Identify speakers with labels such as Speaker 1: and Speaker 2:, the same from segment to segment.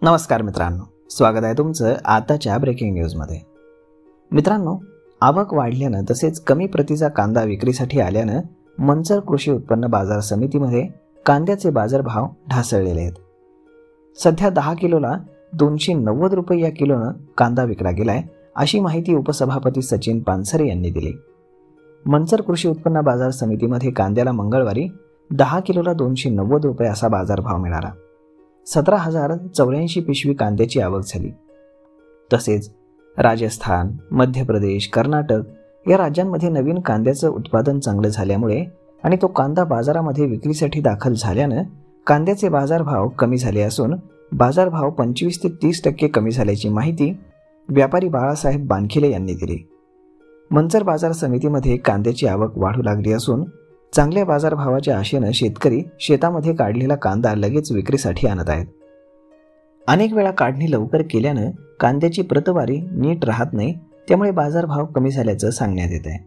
Speaker 1: नमस्कार मित्रांनो, स्वागत आहे तुमचं आताच्या ब्रेकिंग न्यूजमध्ये। मित्रांनो, आवक वाढल्यानं तसेच कमी प्रतीचा कांदा विक्रीसाठी आल्यानं मंचर कृषी उत्पन्न बाजार समितीमध्ये कांद्याचे बाजारभाव ढासळलेले आहेत। सध्या 10 किलोला 290 रुपये या किलोनं कांदा विकला गेलाय, अशी माहिती उपसभापती सचिन पानसरे यांनी दिली। मंचर कृषी उत्पन्न बाजार समितीमध्ये कांद्याला मंगळवारी 10 किलोला 290 रुपये असा बाजारभाव मिळाला। 17,084 पिशवी कांद्याची आवक झाली। तसेच राजस्थान, मध्य प्रदेश, कर्नाटक या राज्यांमध्ये नवीन कांद्याचं उत्पादन चांगलं झाल्यामुळे आणि तो कांदा बाजारामध्ये विक्रीसाठी दाखल झाल्यानं कांद्याचे बाजारभाव कमी झाले असून बाजारभाव 25 ते 30% कमी झाल्याची माहिती व्यापारी बाळासाहेब बानखिले यांनी दिली। मंचर बाजार समितीमध्ये कांद्याची आवक वाढू लागली असून चांगल्या बाजारभावाच्या आशेनं शेतकरी शेतामध्ये काढलेला कांदा लगेच विक्रीसाठी आणत आहेत। अनेक वेळा काढणी लवकर केल्यानं कांद्याची प्रतवारी नीट राहत नाही, त्यामुळे बाजारभाव कमी झाल्याचं सांगण्यात येत आहे।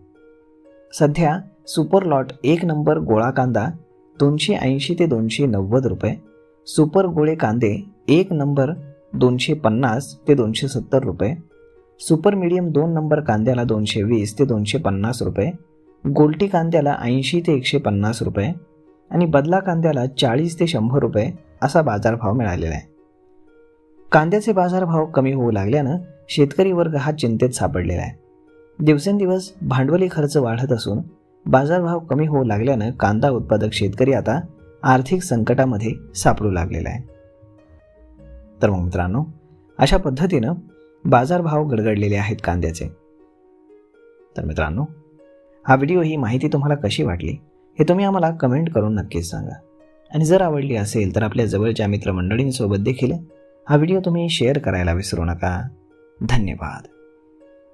Speaker 1: सध्या सुपर लॉट 1 नंबर गोळा कांदा 280 ते 290 रुपये, सुपर गोळे कांदे 1 नंबर 250 ते 270 रुपये, सुपर मीडियम 2 नंबर कांद्याला 220 ते 250 रुपये, गोल्टी कांद्याला 80 ते 150 रुपये आणि बदला कांद्याला 40 ते 100 रुपये असा बाजारभाव मिळालेला आहे। कांद्याचे बाजारभाव कमी होऊ लागल्यानं शेतकरी वर्ग हा चिंतेत सापडलेला आहे। दिवसेंदिवस भांडवली खर्च वाढत असून बाजारभाव कमी होऊ लागल्यानं कांदा उत्पादक शेतकरी आता आर्थिक संकटामध्ये सापडू लागलेला आहे। तर मग मित्रांनो, अशा पद्धतीनं बाजारभाव गडगडलेले आहेत कांद्याचे। तर मित्रांनो, हा व्हिडिओ ही माहिती तुम्हाला कशी वाटली हे तुम्ही आम्हाला कमेंट करून नक्कीच सांगा आणि जर आवडली असेल तर आपल्या जवळच्या मित्रमंडळींसोबत देखील हा व्हिडिओ तुम्ही शेअर करायला विसरू नका। धन्यवाद।